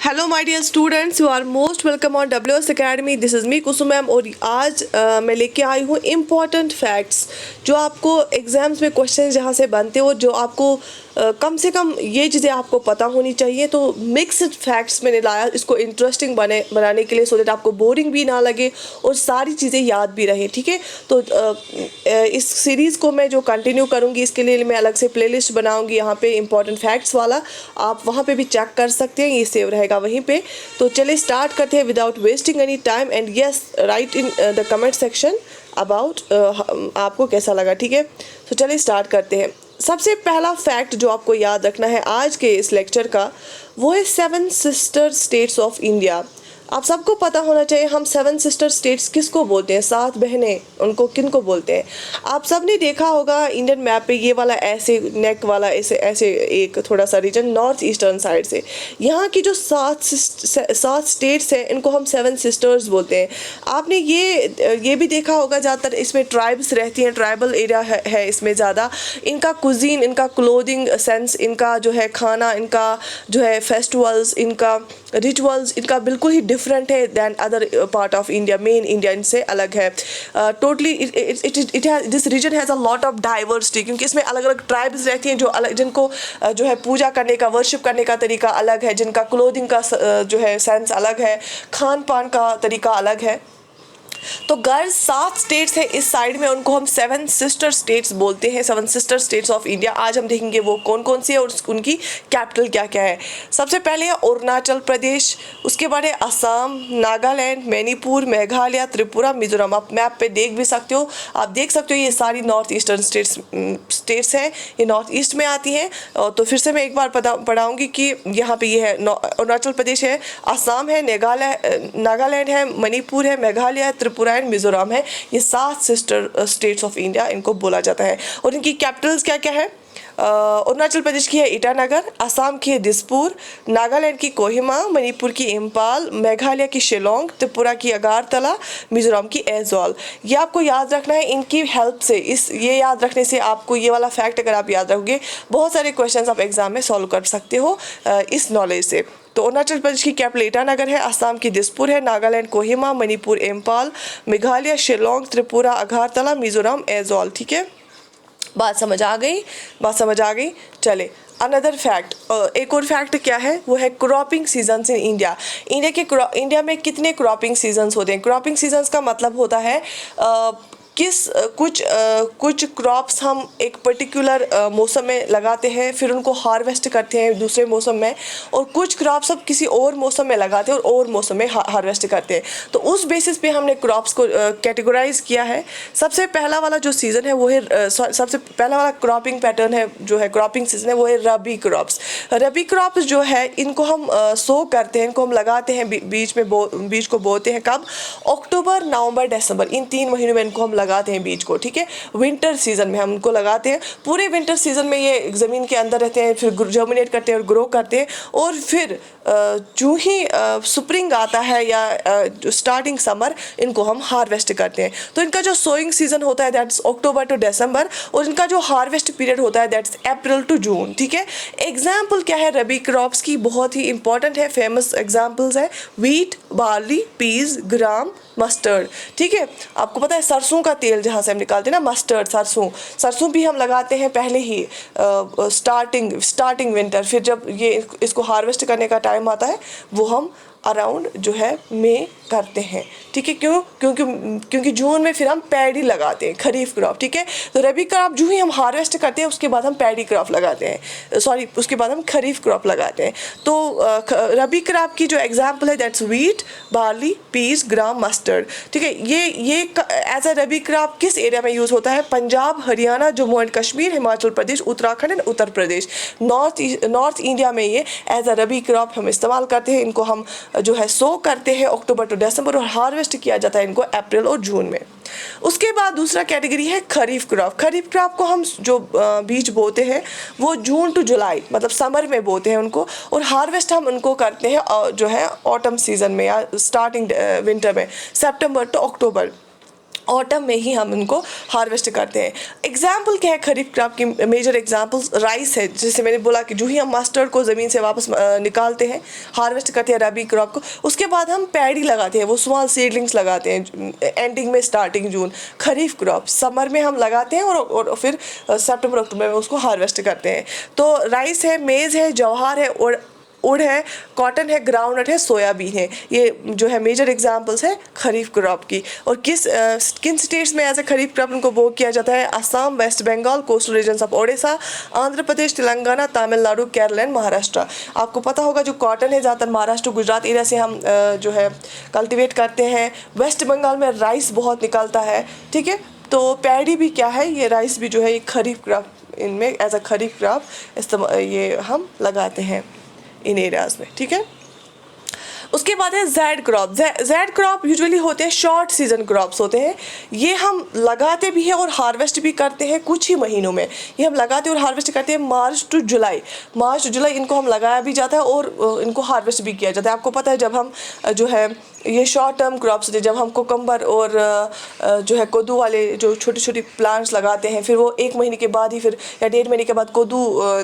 Hello my dear students, you are most welcome on WS academy. This is me Kusum ma'am और आज मैं लेके आई हूँ इम्पॉर्टेंट फैक्ट्स जो आपको एग्जाम्स में क्वेश्चन जहाँ से बनते हो, जो आपको कम से कम ये चीज़ें आपको पता होनी चाहिए। तो मिक्स्ड फैक्ट्स मैंने लाया इसको इंटरेस्टिंग बनाने के लिए, सो दैट आपको बोरिंग भी ना लगे और सारी चीज़ें याद भी रहें। ठीक है, तो इस सीरीज़ को मैं जो कंटिन्यू करूँगी, इसके लिए मैं अलग से प्लेलिस्ट बनाऊँगी यहाँ पे इंपॉर्टेंट फैक्ट्स वाला। आप वहाँ पे भी चेक कर सकते हैं, ये सेव रहेगा वहीं पे। तो चलिए स्टार्ट करते हैं without wasting any time. And yes, right in the comment section about आपको कैसा लगा। ठीक है, तो चलिए स्टार्ट करते हैं। सबसे पहला फैक्ट जो आपको याद रखना है आज के इस लेक्चर का, वो है 7 सिस्टर स्टेट्स ऑफ इंडिया। आप सबको पता होना चाहिए हम 7 सिस्टर स्टेट्स किसको बोलते हैं, 7 बहनें, उनको किन को बोलते हैं। आप सब ने देखा होगा इंडियन मैप पे ये वाला ऐसे नेक वाला ऐसे ऐसे एक थोड़ा सा रीजन नॉर्थ ईस्टर्न साइड से, यहाँ की जो 7 स्टेट्स हैं इनको हम 7 सिस्टर्स बोलते हैं। आपने ये भी देखा होगा ज़्यादातर इसमें ट्राइब्स रहती हैं, ट्राइबल एरिया है इसमें ज़्यादा। इनका कुजीन, इनका क्लोथिंग सेंस, इनका जो है खाना, इनका जो है फेस्टिवल्स, इनका रिचुअल्स, इनका बिल्कुल ही डिफरेंट है than other part of India. Main India इनसे अलग है totally. This region has a lot of diversity, क्योंकि इसमें अलग अलग ट्राइब्स रहती हैं जो अलग, जिनको जो है पूजा करने का, वर्शिप करने का तरीका अलग है, जिनका क्लोथिंग का जो है सेंस अलग है, खान पान का तरीका अलग है। तो गर्ल्स 7 स्टेट्स हैं इस साइड में, उनको हम 7 सिस्टर स्टेट्स बोलते हैं, 7 सिस्टर स्टेट्स ऑफ इंडिया। आज हम देखेंगे वो कौन कौन सी है और उनकी कैपिटल क्या क्या है। सबसे पहले है अरुणाचल प्रदेश, उसके बाद है असम, नागालैंड, मणिपुर, मेघालय, त्रिपुरा, मिजोरम। आप मैप पे देख भी सकते हो, आप देख सकते हो ये सारी नॉर्थ ईस्टर्न स्टेट्स हैं, ये नॉर्थ ईस्ट में आती हैं। तो फिर से मैं एक बार पढ़ाऊँगी कि यहाँ पे ये है अरुणाचल प्रदेश है, असम है, नागालैंड है, मणिपुर है, मेघालय, त्रिपुरा एंड मिजोरम है। ये 7 सिस्टर स्टेट्स ऑफ इंडिया इनको बोला जाता है। और इनकी कैपिटल्स क्या क्या है। अरुणाचल प्रदेश की है ईटानगर, असम की है दिसपुर, नागालैंड की कोहिमा, मणिपुर की इम्फाल, मेघालय की शिलोंग, त्रिपुरा की अगरतला, मिजोरम की ऐज़वाल। ये आपको याद रखना है। इनकी हेल्प से, ये याद रखने से आपको ये वाला फैक्ट अगर आप याद रखोगे, बहुत सारे क्वेश्चन आप एग्जाम में सॉल्व कर सकते हो इस नॉलेज से। तो अरुणाचल प्रदेश की कैपिटल ईटानगर है, असम की दिसपुर है, नागालैंड कोहिमा, मणिपुर इम्फाल, मेघालय शिलोंग, त्रिपुरा अगरतला, मिजोरम ऐज़वाल। ठीक है, बात समझ आ गई। चले अनदर फैक्ट, एक और फैक्ट क्या है, वो है cropping seasons in India. India में कितने क्रॉपिंग सीजन्स होते हैं। क्रॉपिंग सीजन्स का मतलब होता है कुछ क्रॉप्स हम एक पर्टिकुलर मौसम में लगाते हैं, फिर उनको हार्वेस्ट करते हैं दूसरे मौसम में, और कुछ क्रॉप्स हम किसी और मौसम में लगाते हैं और मौसम में हार्वेस्ट करते हैं। तो उस बेसिस पे हमने क्रॉप्स को कैटेगराइज किया है। सबसे पहला वाला जो सीज़न है वो है, सबसे पहला वाला क्रॉपिंग पैटर्न है जो है, क्रॉपिंग सीजन है, वो है रबी क्रॉप्स। रबी क्रॉप्स जो है इनको हम सो करते हैं, इनको हम लगाते हैं, बीज को बोते हैं कब, अक्टूबर, नवंबर, दिसंबर, इन 3 महीनों में इनको हम लगाते हैं बीज को। ठीक है, विंटर सीजन में हम उनको लगाते हैं। पूरे विंटर सीजन में ये ज़मीन के अंदर रहते हैं, फिर जर्मिनेट करते हैं और ग्रो करते हैं, और फिर जो ही स्प्रिंग आता है या जो स्टार्टिंग समर, इनको हम हार्वेस्ट करते हैं। तो इनका जो सोइंग सीजन होता है दैट्स अक्टूबर टू दिसंबर, और इनका जो हार्वेस्ट पीरियड होता है दैट्स अप्रैल टू जून। ठीक है, एग्जाम्पल क्या है रबी क्रॉप्स की, बहुत ही इंपॉर्टेंट है, फेमस एग्जाम्पल्स है वीट, बार्ली, पीज, ग्राम, मस्टर्ड। ठीक है, आपको पता है सरसों का तेल जहाँ से हम निकालते हैं ना, मस्टर्ड, सरसों भी हम लगाते हैं पहले ही स्टार्टिंग विंटर। फिर जब ये इसको हार्वेस्ट करने का टाइम आता है वो हम अराउंड जो है मई करते हैं। ठीक है, क्योंकि जून में फिर हम पैडी लगाते हैं, खरीफ क्रॉप। ठीक है, तो रबी क्रॉप जो ही हम हार्वेस्ट करते हैं उसके बाद हम पैडी क्रॉप लगाते हैं, उसके बाद हम खरीफ क्रॉप लगाते हैं। तो रबी क्रॉप की जो एग्जांपल है that's wheat, barley, peas, gram, mustard. ठीक है, ये एज अ रबी क्रॉप किस एरिया में यूज़ होता है, Punjab, Haryana, Jammu and Kashmir, Himachal Pradesh, Uttarakhand and Uttar Pradesh, north India में ये एज अ रबी क्रॉप हम इस्तेमाल करते हैं। इनको हम जो है सो करते हैं अक्टूबर टू दिसंबर, और हार्वेस्ट किया जाता है इनको अप्रैल और जून में। उसके बाद दूसरा कैटेगरी है खरीफ क्रॉप। खरीफ क्रॉप को हम जो बीज बोते हैं वो जून टू जुलाई, मतलब समर में बोते हैं उनको, और हार्वेस्ट हम उनको करते हैं जो है ऑटम सीजन में या स्टार्टिंग विंटर में, सितंबर टू अक्टूबर। ऑटम में ही हम इनको हार्वेस्ट करते हैं। एग्जाम्पल क्या है खरीफ क्रॉप की? मेजर एग्जाम्पल्स राइस है, जैसे मैंने बोला कि जो ही हम मस्टर्ड को ज़मीन से वापस निकालते हैं, हार्वेस्ट करते हैं रबी क्रॉप को, उसके बाद हम पैडी लगाते हैं, वो स्मॉल सीडलिंग्स लगाते हैं एंडिंग में, स्टार्टिंग जून। खरीफ क्रॉप समर में हम लगाते हैं और फिर सितंबर अक्टूबर में उसको हार्वेस्ट करते हैं। तो राइस है, मेज़ है, जवार है, उड़ है, कॉटन है, ग्राउंडनट है, सोयाबीन है। ये जो है मेजर एग्जांपल्स है खरीफ क्रॉप की। और किन स्टेट्स में एज ए खरीफ क्रॉप उनको बो किया जाता है? Assam, West Bengal, coastal regions of Odisha, Andhra Pradesh, Telangana, Tamil Nadu, Kerala and Maharashtra. आपको पता होगा जो कॉटन है ज़्यादातर महाराष्ट्र, गुजरात एरिया से हम जो है कल्टिवेट करते हैं। वेस्ट बंगाल में राइस बहुत निकलता है, ठीक है। तो पैडी भी क्या है? ये राइस भी जो है ये खरीफ क्रॉप, इनमें एज अ खरीफ क्रॉप ये हम लगाते हैं इन एरियाज में, ठीक है। उसके बाद है Z crop. Z crop usually होते हैं शॉर्ट सीजन क्रॉप्स होते हैं। ये हम लगाते भी हैं और हार्वेस्ट भी करते हैं कुछ ही महीनों में। ये हम लगाते और हार्वेस्ट करते हैं मार्च टू जुलाई इनको हम लगाया भी जाता है और इनको हार्वेस्ट भी किया जाता है। आपको पता है जब हम जो है ये शॉर्ट टर्म क्रॉप्स थे, जब हम कोकम्बर और जो है कद्दू वाले जो छोटे छोटे प्लांट्स लगाते हैं, फिर वो 1 महीने के बाद ही फिर या 1.5 महीने के बाद कद्दू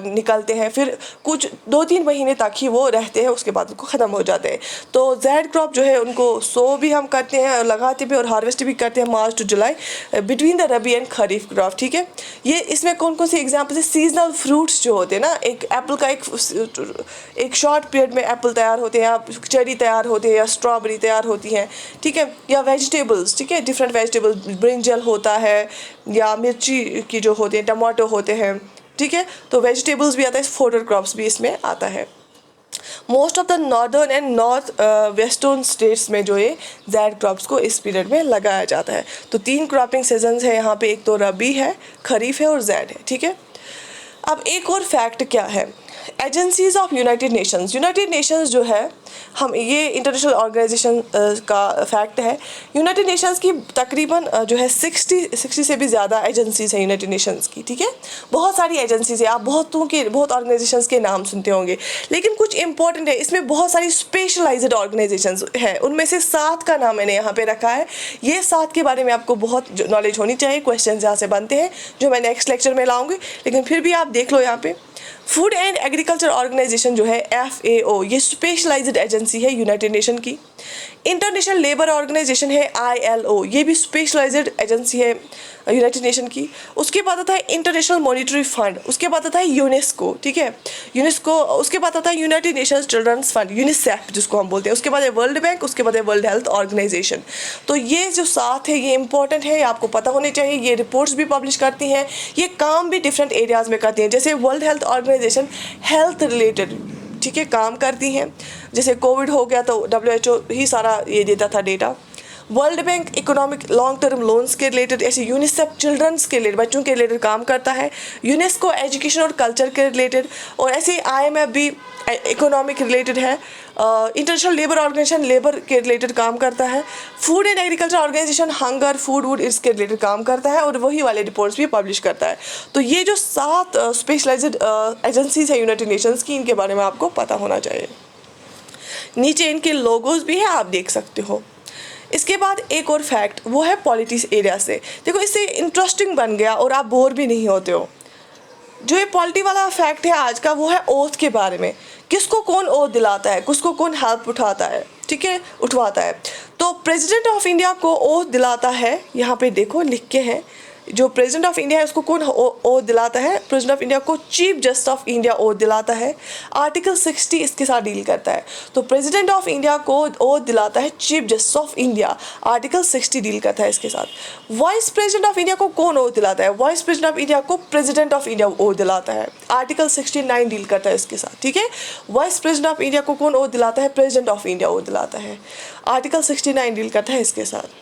निकलते हैं, फिर कुछ 2-3 महीने तक ही वो रहते हैं, उसके बाद उनको ख़त्म हो जाते हैं। तो जेड क्रॉप जो है उनको सो भी हम करते हैं, लगाते भी और हार्वेस्ट भी करते हैं March two July between the rabi and kharif crop, ठीक है। ये इसमें कौन कौन सी एग्जाम्पल है? सीजनल फ्रूट्स जो होते हैं ना, एक एप्पल का एक शॉर्ट पीरियड में एप्पल तैयार होते हैं, या चेरी तैयार होते हैं, या स्ट्रॉबेरी तैयार होती हैं, ठीक है। या वेजिटेबल्स, ठीक है, डिफरेंट वेजिटेबल्स, ब्रिंजल होता है, या मिर्ची की जो होते हैं, टमाटो होते हैं, ठीक है। तो वेजिटेबल्स भी आता है, फोडर क्रॉप्स भी इसमें आता है। Most of the northern and north western states में जो है जेड क्रॉप्स को इस पीरियड में लगाया जाता है। तो 3 क्रॉपिंग सीजन्स है यहाँ पे, एक तो रबी है, खरीफ है और जेड है, ठीक है। अब एक और फैक्ट क्या है? एजेंसीज ऑफ यूनाइटेड नेशंस जो है, हम ये इंटरनेशनल ऑर्गेनाइजेशन का फैक्ट है। यूनाइटेड नेशंस की तकरीबन जो है 60 से भी ज़्यादा एजेंसीज हैं यूनाइटेड नेशंस की, ठीक है। बहुत सारी एजेंसीज है, आप बहुत ऑर्गेनाइजेशंस के नाम सुनते होंगे, लेकिन कुछ इंपॉर्टेंट है इसमें, बहुत सारी स्पेशलाइज्ड ऑर्गेनाइजेशंस है। उनमें से 7 का नाम मैंने यहाँ पे रखा है। ये 7 के बारे में आपको बहुत नॉलेज होनी चाहिए, क्वेश्चन यहाँ से बनते हैं जो मैं नेक्स्ट लेक्चर में लाऊंगी, लेकिन फिर भी आप देख लो यहाँ पे। फूड एंड एग्रीकल्चर ऑर्गेनाइजेशन जो है FAO, ये स्पेशलाइज्ड एजेंसी है यूनाइटेड नेशन की। इंटरनेशनल लेबर ऑर्गेनाइजेशन है ILO, ये भी स्पेशलाइज्ड एजेंसी है यूनाइटेड नेशन की। उसके बाद आता है इंटरनेशनल मॉनिटरी फंड, उसके बाद आता है यूनेस्को, ठीक है, यूनेस्को। उसके बाद आता है United Nations children's fund, UNICEF जिसको हम बोलते हैं। उसके बाद है वर्ल्ड बैंक, उसके बाद है वर्ल्ड हेल्थ ऑर्गेनाइजेशन। तो ये जो 7 है ये इंपॉर्टेंट है, आपको पता होने चाहिए। ये रिपोर्ट्स भी पब्लिश करती हैं, ये काम भी डिफरेंट एरियाज़ में करती हैं। जैसे World Health Organization health related, ठीक है, काम करती हैं। जैसे कोविड हो गया तो WHO ही सारा ये देता था data. World Bank economic long term loans के रिलेटेड, ऐसे यूनिसेफ चिल्ड्रंस के रिलेटेड, बच्चों के रिलेटेड काम करता है। यूनेस्को एजुकेशन और कल्चर के रिलेटेड, और ऐसे IMF भी इकोनॉमिक रिलेटेड है। इंटरनेशनल लेबर ऑर्गेनाइजेशन लेबर के रिलेटेड काम करता है। Food and Agriculture Organization hunger food वूड इसके रिलेटेड काम करता है और वही वाले रिपोर्ट्स भी पब्लिश करता है। तो ये जो 7 स्पेशलाइज्ड एजेंसीज है यूनाइटेड नेशंस की, इनके बारे में आपको पता होना चाहिए। नीचे इनके लोगोज भी है, आप देख सकते हो। इसके बाद एक और फैक्ट, वो है पॉलिटिक्स एरिया से। देखो इससे इंटरेस्टिंग बन गया और आप बोर भी नहीं होते हो। जो ये पॉलिटी वाला फैक्ट है आज का, वो है ओथ के बारे में। किसको कौन ओथ दिलाता है, किसको कौन हेल्प उठाता है, ठीक है, उठवाता है। तो प्रेसिडेंट ऑफ इंडिया को ओथ दिलाता है, यहाँ पे देखो लिख के है, जो प्रेसिडेंट ऑफ इंडिया है उसको कौन ओथ दिलाता है? प्रेसिडेंट ऑफ इंडिया को chief justice of India oath दिलाता है। आर्टिकल 60 इसके साथ डील करता है। तो प्रेसिडेंट ऑफ इंडिया को ओथ दिलाता है chief justice of India, article 60 deal करता है इसके साथ। वाइस प्रेसिडेंट ऑफ इंडिया को कौन ओथ दिलाता है? वाइस प्रेसिडेंट ऑफ इंडिया को प्रेसिडेंट ऑफ इंडिया ओथ दिलाता है, आर्टिकल 69 डील करता है इसके साथ, ठीक है। वाइस प्रेसिडेंट ऑफ इंडिया को कौन ओथ दिलाता है? प्रेसिडेंट ऑफ इंडिया ओथ दिलाता है, आर्टिकल 69 डील करता है इसके साथ।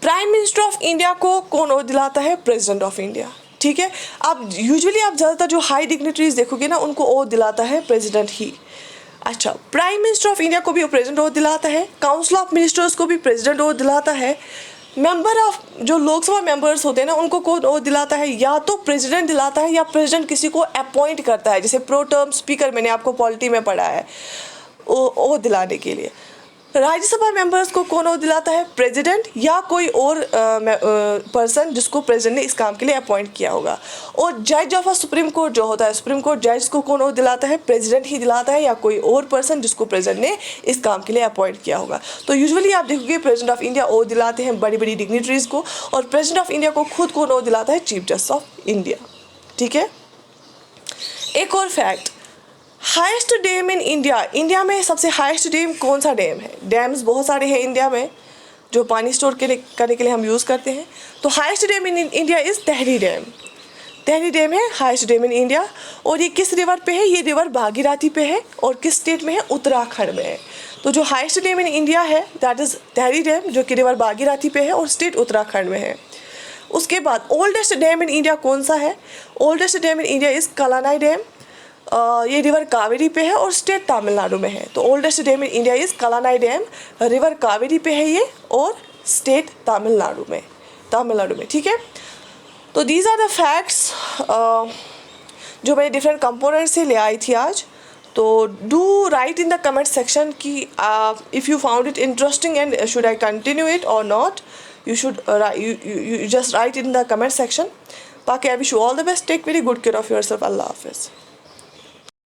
प्राइम मिनिस्टर ऑफ इंडिया को कौन ओथ दिलाता है? प्रेसिडेंट ऑफ इंडिया, ठीक है। आप यूजुअली आप ज़्यादातर जो हाई डिग्निटरीज देखोगे ना, उनको ओथ दिलाता है प्रेसिडेंट ही। अच्छा, प्राइम मिनिस्टर ऑफ इंडिया को भी प्रेसिडेंट ओथ दिलाता है। काउंसिल ऑफ मिनिस्टर्स को भी प्रेसिडेंट ओथ दिलाता है। मेंबर ऑफ जो लोकसभा मेंबर्स होते हैं ना, उनको कौन ओथ दिलाता है? या तो प्रेसिडेंट दिलाता है या प्रेसिडेंट किसी को अपॉइंट करता है, जैसे प्रो टर्म स्पीकर मैंने आपको पॉलिटी में पढ़ा है, ओथ दिलाने के लिए। राज्यसभा मेंबर्स को कौन ओथ दिलाता है? प्रेसिडेंट या कोई और पर्सन जिसको प्रेसिडेंट ने इस काम के लिए अपॉइंट किया होगा। और जज ऑफ अ सुप्रीम कोर्ट जो होता है, सुप्रीम कोर्ट जज को कौन ओथ दिलाता है? प्रेसिडेंट ही दिलाता है या कोई और पर्सन जिसको प्रेसिडेंट ने इस काम के लिए अपॉइंट किया होगा। तो यूजुअली आप देखोगे प्रेसिडेंट ऑफ इंडिया ओथ दिलाते हैं बड़ी बड़ी डिग्निटरीज को, और प्रेसिडेंट ऑफ इंडिया को खुद कौन ओथ दिलाता है? Chief justice of India. ठीक है। एक और fact, highest dam in India, India में सबसे हाईएस्ट डैम कौन सा डैम है? डैम्स बहुत सारे हैं इंडिया में जो पानी स्टोर करने के लिए हम यूज़ करते हैं। तो highest dam in India is tehri dam. Tehri dam है हाईएस्ट डैम इन इंडिया। और ये किस रिवर पे है? ये रिवर भागीरथी पे है। और किस स्टेट में है? उत्तराखंड में है। तो जो हाईएस्ट डैम इन इंडिया है दैट इज़ तहरी डैम, जो कि रिवर भागीरथी पे है और स्टेट उत्तराखंड में है। उसके बाद ओल्डेस्ट डैम इन इंडिया कौन सा है? Oldest dam in India is Kallanai dam. ये रिवर कावेरी पे है और स्टेट तमिलनाडु में है। तो oldest dam in India is Kallanai dam, river Kaveri पे है ये और स्टेट तमिलनाडु में। ठीक है। तो दीज आर द फैक्ट्स जो मैंने डिफरेंट कंपोनेंट से ले आई थी आज। तो do write in the comment section कि if you found it interesting and should I continue it और not. You should you just write in the comment section. बाकी I wish you all the best. Take very good care of yourself. Allah Hafiz.